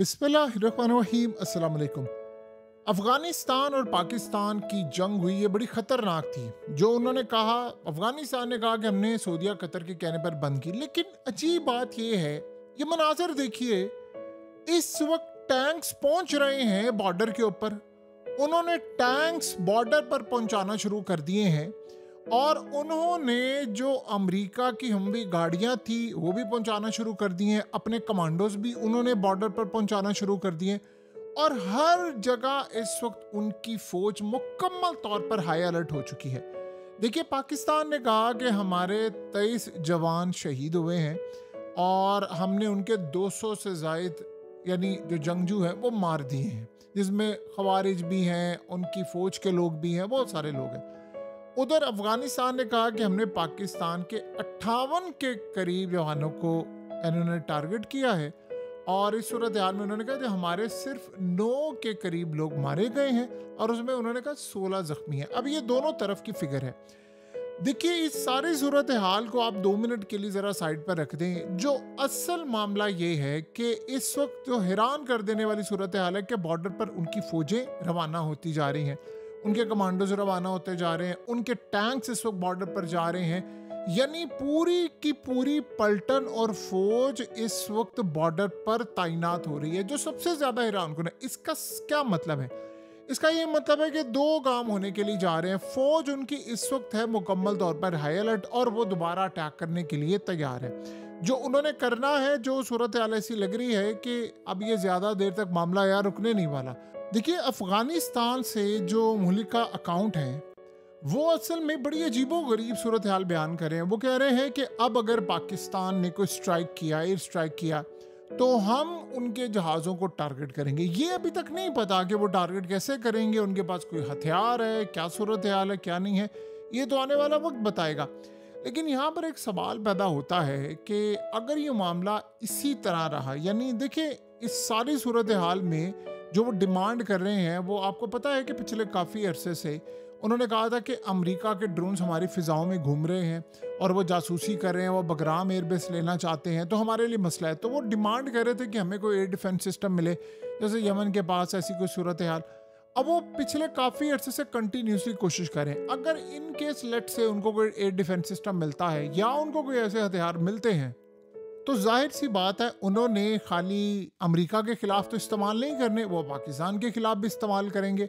बिस्मिल्लाहिर्रहमानिर्रहीम अस्सलाम वालेकुम। अफगानिस्तान और पाकिस्तान की जंग हुई, ये बड़ी ख़तरनाक थी। जो उन्होंने कहा, अफगानिस्तान ने कहा कि हमने सऊदीया कतर के कहने पर बंद की, लेकिन अजीब बात ये है, ये मनाजर देखिए, इस वक्त टैंक्स पहुंच रहे हैं बॉर्डर के ऊपर। उन्होंने टैंक्स बॉर्डर पर पहुंचाना शुरू कर दिए हैं और उन्होंने जो अमेरिका की हमवी गाड़ियां थी वो भी पहुंचाना शुरू कर दी हैं। अपने कमांडोज भी उन्होंने बॉर्डर पर पहुंचाना शुरू कर दिए और हर जगह इस वक्त उनकी फौज मुकम्मल तौर पर हाई अलर्ट हो चुकी है। देखिए, पाकिस्तान ने कहा कि हमारे 23 जवान शहीद हुए हैं और हमने उनके 200 से ज़ायद यानी जो जंगजू हैं वो मार दिए हैं, जिसमें खवारिज भी हैं, उनकी फौज के लोग भी हैं, बहुत सारे लोग हैं। उधर अफगानिस्तान ने कहा कि हमने पाकिस्तान के 58 के करीब जवानों को इन्होंने टारगेट किया है और इस सूरत हाल में उन्होंने कहा कि हमारे सिर्फ 9 के करीब लोग मारे गए हैं और उसमें उन्होंने कहा 16 जख्मी हैं। अब ये दोनों तरफ की फिगर है। देखिए, इस सारी सूरत हाल को आप 2 मिनट के लिए ज़रा साइड पर रख दें। जो असल मामला ये है कि इस वक्त जो हैरान कर देने वाली सूरत हाल है कि बॉर्डर पर उनकी फ़ौजें रवाना होती जा रही हैं, उनके कमांडोज रवाना होते जा रहे हैं, उनके टैंक्स इस वक्त बॉर्डर पर जा रहे हैं। यानी पूरी की पूरी पलटन और फौज इस वक्त बॉर्डर पर तैनात हो रही है, जो सबसे ज्यादा हैरान कुन है। इसका क्या मतलब है? इसका ये मतलब है कि 2 काम होने के लिए जा रहे हैं। फौज उनकी इस वक्त है मुकम्मल तौर पर हाई अलर्ट और वो दोबारा अटैक करने के लिए तैयार है। जो उन्होंने करना है, जो सूरत हाल ऐसी लग रही है कि अब ये ज्यादा देर तक मामला यार रुकने नहीं वाला। देखिए, अफगानिस्तान से जो मुल्क का अकाउंट है वो असल में बड़ी अजीबो गरीब सूरत हाल बयान कर रहे हैं। वो कह रहे हैं कि अब अगर पाकिस्तान ने कोई स्ट्राइक किया, एयर स्ट्राइक किया, तो हम उनके जहाज़ों को टारगेट करेंगे। ये अभी तक नहीं पता कि वो टारगेट कैसे करेंगे, उनके पास कोई हथियार है, क्या सूरत हाल है, क्या नहीं है, ये तो आने वाला वक्त बताएगा। लेकिन यहाँ पर एक सवाल पैदा होता है कि अगर ये मामला इसी तरह रहा, यानी देखिए, इस सारी सूरत हाल में जो वो डिमांड कर रहे हैं, वो आपको पता है कि पिछले काफ़ी अरसे से उन्होंने कहा था कि अमेरिका के ड्रोन्स हमारी फ़िज़ाओं में घूम रहे हैं और वो जासूसी कर रहे हैं, वो बगराम एयरबेस लेना चाहते हैं, तो हमारे लिए मसला है। तो वो डिमांड कर रहे थे कि हमें कोई एयर डिफेंस सिस्टम मिले, जैसे यमन के पास ऐसी कोई सूरत हाल। अब वो पिछले काफ़ी अरसे से कंटिन्यूसली कोशिश करें, अगर इन केस लेट से उनको कोई एयर डिफेंस सिस्टम मिलता है या उनको कोई ऐसे हथियार मिलते हैं, तो जाहिर सी बात है उन्होंने खाली अमेरिका के खिलाफ तो इस्तेमाल नहीं करने, वो पाकिस्तान के खिलाफ भी इस्तेमाल करेंगे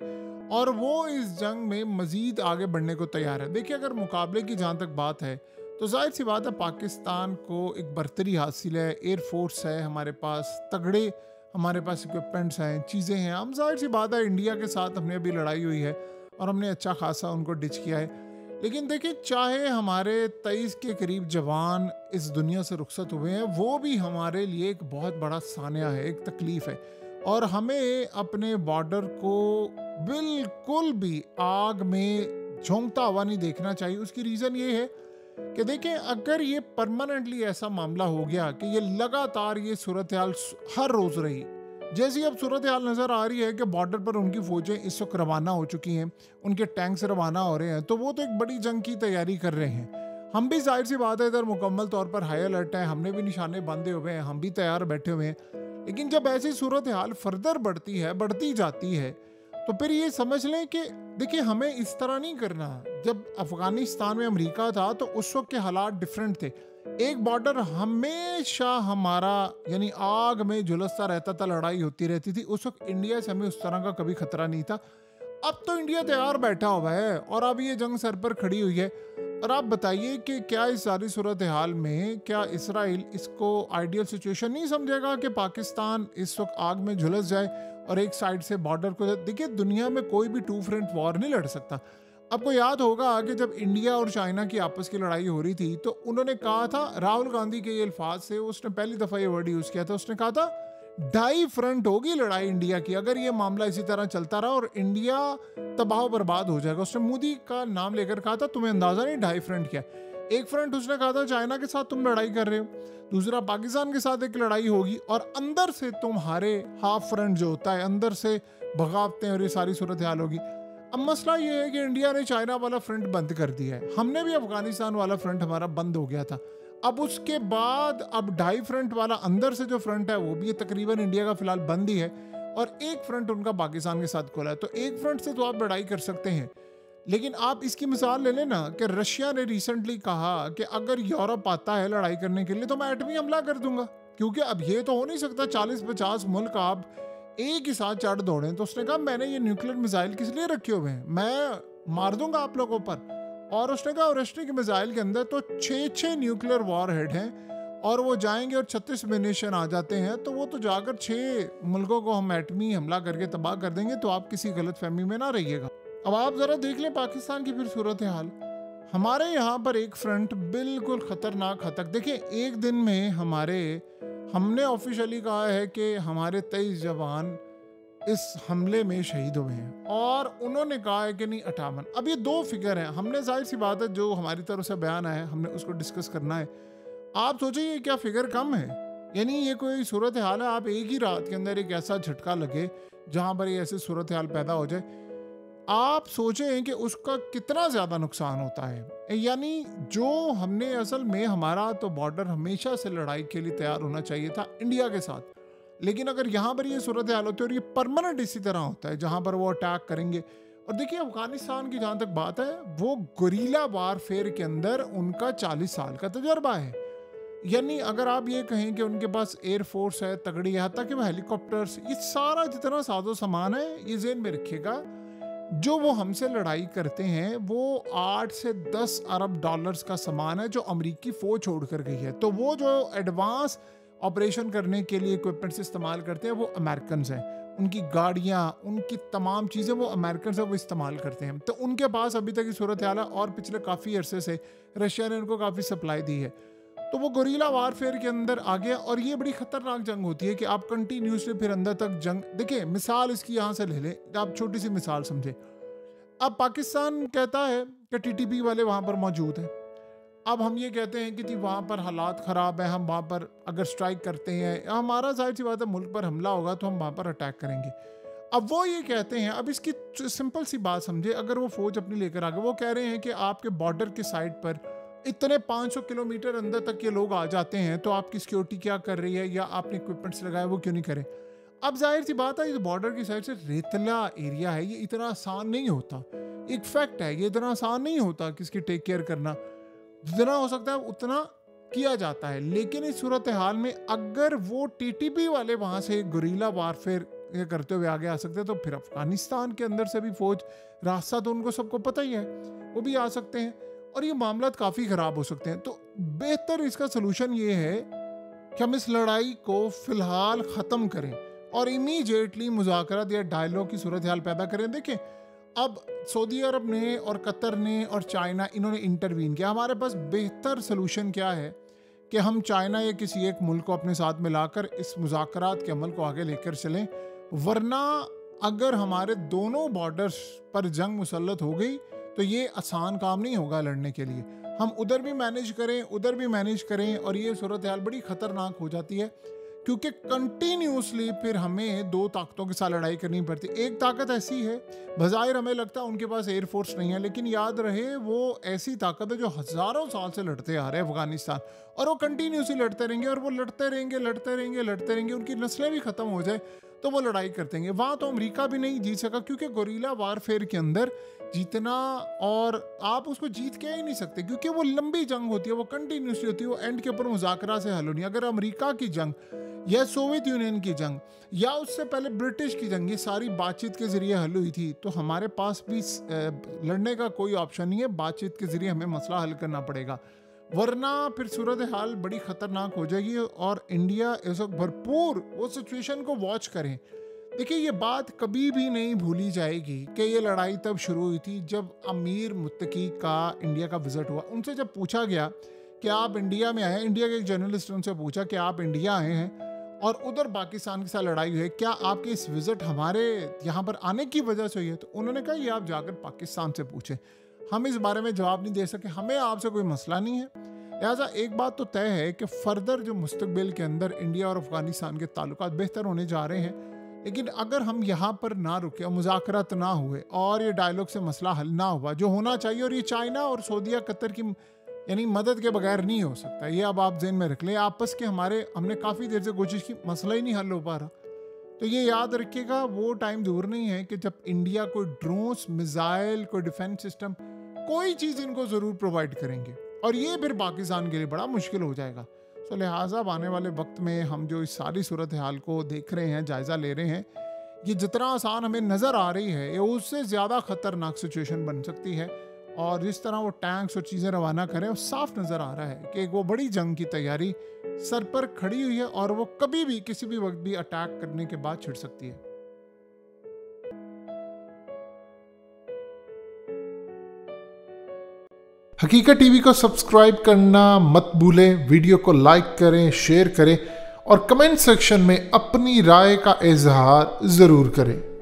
और वो इस जंग में मजीद आगे बढ़ने को तैयार है। देखिए, अगर मुकाबले की जहाँ तक बात है तो जाहिर सी बात है पाकिस्तान को एक बर्तरी हासिल है, एयरफोर्स है हमारे पास, तगड़े हमारे पास इक्विपमेंट्स हैं, चीज़ें हैं। हम जाहिर सी बात है इंडिया के साथ हमने अभी लड़ाई हुई है और हमने अच्छा खासा उनको डिच किया है। लेकिन देखिए, चाहे हमारे 23 के करीब जवान इस दुनिया से रुखसत हुए हैं, वो भी हमारे लिए एक बहुत बड़ा सानिया है, एक तकलीफ़ है और हमें अपने बॉर्डर को बिल्कुल भी आग में झोंकता हुआ नहीं देखना चाहिए। उसकी रीज़न ये है कि देखें, अगर ये परमानेंटली ऐसा मामला हो गया कि ये लगातार ये सूरत हाल हर रोज़ रही, जैसी अब सूरत हाल नज़र आ रही है कि बॉर्डर पर उनकी फ़ौजें इस वक्त रवाना हो चुकी हैं, उनके टैंक्स रवाना हो रहे हैं, तो वो तो एक बड़ी जंग की तैयारी कर रहे हैं। हम भी जाहिर सी बात है इधर मुकम्मल तौर पर हाई अलर्ट है, हमने भी निशाने बांधे हुए हैं, हम भी तैयार बैठे हुए हैं। लेकिन जब ऐसी सूरत हाल फर्दर बढ़ती जाती है, तो फिर ये समझ लें कि देखिए, हमें इस तरह नहीं करना। जब अफगानिस्तान में अमेरिका था तो उस वक्त के हालात डिफरेंट थे। एक बॉर्डर हमेशा हमारा यानी आग में झुलसता रहता था, लड़ाई होती रहती थी। उस वक्त इंडिया से हमें उस तरह का कभी खतरा नहीं था। अब तो इंडिया तैयार बैठा हुआ है और अब ये जंग सर पर खड़ी हुई है। और आप बताइए कि क्या इस सारी सूरत हाल में क्या इसराइल इसको आइडियल सिचुएशन नहीं समझेगा कि पाकिस्तान इस वक्त आग में झुलस जाए और एक साइड से बॉर्डर को? देखिए, दुनिया में कोई भी 2 फ्रंट वॉर नहीं लड़ सकता। आपको याद होगा कि जब इंडिया और चाइना की आपस की लड़ाई हो रही थी तो उन्होंने कहा था, राहुल गांधी के ये अल्फाज से उसने पहली दफ़ा ये वर्ड यूज़ किया था, उसने कहा था 2.5 फ्रंट होगी लड़ाई इंडिया की अगर ये मामला इसी तरह चलता रहा और इंडिया तबाह बर्बाद हो जाएगा। उसने मोदी का नाम लेकर कहा था, तुम्हें अंदाज़ा नहीं 2.5 फ्रंट क्या। एक फ्रंट उसने कहा था चाइना के साथ तुम लड़ाई कर रहे हो, दूसरा पाकिस्तान के साथ एक लड़ाई होगी और अंदर से तुम्हारे हाफ फ्रंट जो होता है, अंदर से बगावतें और ये सारी सूरत हाल होगी। अब मसला ये है कि इंडिया ने चाइना वाला फ्रंट बंद कर दिया है, हमने भी अफगानिस्तान वाला फ्रंट हमारा बंद हो गया था। अब उसके बाद अब ढाई फ्रंट वाला अंदर से जो फ्रंट है वो भी तकरीबन इंडिया का फिलहाल बंद ही है, और एक फ्रंट उनका पाकिस्तान के साथ खुला है। तो एक फ्रंट से तो आप लड़ाई कर सकते हैं, लेकिन आप इसकी मिसाल ले लेना कि रशिया ने रिसेंटली कहा कि अगर यूरोप आता है लड़ाई करने के लिए तो मैं एटमी हमला कर दूंगा, क्योंकि अब ये तो हो नहीं सकता 40-50 मुल्क आप एक ही साथ चढ़ दौड़े। तो उसने कहा मैंने ये न्यूक्लियर मिसाइल किस लिए रखे हुए हैं, मैं मार दूंगा आप लोगों पर। और उसने कहा ओरेस्टिक मिसाइल के अंदर तो 6 न्यूक्लियर वॉर हेड हैं, और वो जाएंगे और 36 मिनेशन आ जाते हैं, तो वो तो जाकर 6 मुल्कों को हम एटमी हमला करके तबाह कर देंगे। तो आप किसी गलत फहमी में ना रहिएगा। अब आप ज़रा देख लें पाकिस्तान की फिर सूरत हाल। हमारे यहाँ पर एक फ्रंट बिल्कुल ख़तरनाक हद तक, देखिए एक दिन में हमने ऑफिशियली कहा है कि हमारे 23 जवान इस हमले में शहीद हुए हैं, और उन्होंने कहा है कि नहीं 58। अब ये 2 फिगर हैं, हमने जाहिर सी बात है जो हमारी तरफ से बयान आया है हमने उसको डिस्कस करना है। आप सोचिए क्या फिगर कम है, यानी ये कोई सूरत हाल है आप एक ही रात के अंदर एक ऐसा झटका लगे जहाँ पर ये ऐसी सूरत हाल पैदा हो जाए। आप सोचें कि उसका कितना ज़्यादा नुकसान होता है। यानी जो हमने असल में हमारा तो बॉर्डर हमेशा से लड़ाई के लिए तैयार होना चाहिए था इंडिया के साथ, लेकिन अगर यहाँ पर ये सूरत हाल होती है और ये परमानेंट इसी तरह होता है जहाँ पर वो अटैक करेंगे। और देखिए अफगानिस्तान की जहाँ तक बात है, वो गुरीला वारफेयर के अंदर उनका 40 साल का तजर्बा है। यानी अगर आप ये कहें कि उनके पास एयरफोर्स है तगड़ी, यहाँ तक कि वो हेलीकॉप्टर्स, ये सारा जितना साजो सामान है ये जेहन में रखिएगा, जो वो हमसे लड़ाई करते हैं वो 8 से 10 अरब डॉलर्स का सामान है जो अमेरिकी फौज छोड़ कर गई है। तो वो जो एडवांस ऑपरेशन करने के लिए इक्विपमेंट्स इस्तेमाल करते हैं वो अमेरिकन हैं, उनकी गाड़ियाँ, उनकी तमाम चीज़ें वो अमेरिकन हैं वो इस्तेमाल करते हैं। तो उनके पास अभी तक की सूरत हाल है, और पिछले काफ़ी अरसे से रशिया ने उनको काफ़ी सप्लाई दी है। तो वो गुरीला वारफेयर के अंदर आ गया, और ये बड़ी खतरनाक जंग होती है कि आप कंटिन्यूसली फिर अंदर तक जंग। देखिए मिसाल इसकी यहाँ से ले लें, आप छोटी सी मिसाल समझे। अब पाकिस्तान कहता है कि टीटीपी वाले वहाँ पर मौजूद हैं। अब हम ये कहते हैं कि जी वहाँ पर हालात ख़राब है, हम वहाँ पर अगर स्ट्राइक करते हैं, हमारा जाहिर सी बात है मुल्क पर हमला होगा तो हम वहाँ पर अटैक करेंगे। अब वो ये कहते हैं, अब इसकी सिंपल सी बात समझे, अगर वो फौज अपनी लेकर आ गए, वो कह रहे हैं कि आपके बॉर्डर के साइड पर इतने 500 किलोमीटर अंदर तक ये लोग आ जाते हैं, तो आपकी सिक्योरिटी क्या कर रही है, या आपने इक्विपमेंट्स लगाए वो क्यों नहीं करें। अब जाहिर सी बात है ये बॉर्डर की साइड से रेतला एरिया है, ये इतना आसान नहीं होता, एक फैक्ट है, ये इतना आसान नहीं होता कि इसकी टेक केयर करना, जितना हो सकता है उतना किया जाता है। लेकिन इस सूरत हाल में अगर वो टीटीपी वाले वहाँ से गुरीला वारफेयर करते हुए आगे आ सकते हैं, तो फिर अफगानिस्तान के अंदर से भी फौज, रास्ता तो उनको सबको पता ही है, वो भी आ सकते हैं, और ये मामला काफ़ी ख़राब हो सकते हैं। तो बेहतर इसका सलूशन ये है कि हम इस लड़ाई को फ़िलहाल ख़त्म करें और इमीडिएटली मुज़ाकरात या डायलॉग की सूरत हाल पैदा करें। देखें अब सऊदी अरब ने और कतर ने और चाइना, इन्होंने इंटरवीन किया। हमारे पास बेहतर सलूशन क्या है कि हम चाइना या किसी एक मुल्क को अपने साथ मिलाकर इस मुज़ाकरात के अमल को आगे लेकर चलें, वरना अगर हमारे दोनों बॉर्डर्स पर जंग मुसल्लत हो गई तो ये आसान काम नहीं होगा लड़ने के लिए। हम उधर भी मैनेज करें, उधर भी मैनेज करें, और ये सूरत हाल बड़ी ख़तरनाक हो जाती है, क्योंकि कंटिन्यूसली फिर हमें 2 ताकतों के साथ लड़ाई करनी पड़ती है। एक ताकत ऐसी है, बज़ाहिर हमें लगता है उनके पास एयरफोर्स नहीं है, लेकिन याद रहे वो ऐसी ताकत है जो हज़ारों साल से लड़ते आ रहे हैं अफगानिस्तान, और वो कंटिन्यूसली लड़ते रहेंगे, और वो लड़ते रहेंगे लड़ते रहेंगे लड़ते रहेंगे, उनकी नस्लें भी ख़त्म हो जाए तो वो लड़ाई करते हैं। वहाँ तो अमेरिका भी नहीं जीत सका, क्योंकि गुरीला वारफेयर के अंदर जीतना, और आप उसको जीत के ही नहीं सकते, क्योंकि वो लंबी जंग होती है, वो कंटिन्यूसली होती है, वो एंड के ऊपर मुज़ाकरा से हल होनी। अगर अमेरिका की जंग या सोवियत यूनियन की जंग या उससे पहले ब्रिटिश की जंग ये सारी बातचीत के ज़रिए हल हुई थी, तो हमारे पास भी लड़ने का कोई ऑप्शन नहीं है, बातचीत के ज़रिए हमें मसला हल करना पड़ेगा, वरना फिर सूरत हाल बड़ी ख़तरनाक हो जाएगी। और इंडिया इस वक्त भरपूर वो सिचुएशन को वॉच करें। देखिए ये बात कभी भी नहीं भूली जाएगी कि ये लड़ाई तब शुरू हुई थी जब अमीर मुत्तकी का इंडिया का विज़िट हुआ। उनसे जब पूछा गया कि आप इंडिया में आए हैं, इंडिया के एक जर्नलिस्ट ने उनसे पूछा कि आप इंडिया आए हैं और उधर पाकिस्तान के साथ लड़ाई हुई है, क्या आपके इस विज़िट हमारे यहाँ पर आने की वजह से हुई है? तो उन्होंने कहा ये आप जाकर पाकिस्तान से पूछें, हम इस बारे में जवाब नहीं दे सके, हमें आपसे कोई मसला नहीं है। लिहाजा एक बात तो तय है कि फर्दर जो मुस्तकबिल के अंदर इंडिया और अफगानिस्तान के ताल्लुकात बेहतर होने जा रहे हैं, लेकिन अगर हम यहाँ पर ना रुके और मुज़ाकरात ना हुए और ये डायलॉग से मसला हल ना हुआ जो होना चाहिए, और ये चाइना और सऊदीया कतर की यानी मदद के बगैर नहीं हो सकता। ये अब आप जेहन में रख लें। आपस के हमने काफ़ी देर से कोशिश की, मसला ही नहीं हल हो पा रहा। तो ये याद रखिएगा, वो टाइम दूर नहीं है कि जब इंडिया कोई ड्रोन्स, मिसाइल, कोई डिफेंस सिस्टम, कोई चीज़ इनको ज़रूर प्रोवाइड करेंगे, और ये फिर पाकिस्तान के लिए बड़ा मुश्किल हो जाएगा। तो लिहाजा आने वाले वक्त में हम जो इस सारी सूरत हाल को देख रहे हैं, जायज़ा ले रहे हैं, ये जितना आसान हमें नज़र आ रही है, ये उससे ज़्यादा ख़तरनाक सिचुएशन बन सकती है। और जिस तरह वो टैंक्स और चीज़ें रवाना करें, वो साफ नज़र आ रहा है कि वो बड़ी जंग की तैयारी सर पर खड़ी हुई है, और वो कभी भी किसी भी वक्त भी अटैक करने के बाद छिड़ सकती है। हकीकत टीवी को सब्सक्राइब करना मत भूलें, वीडियो को लाइक करें, शेयर करें और कमेंट सेक्शन में अपनी राय का इजहार ज़रूर करें।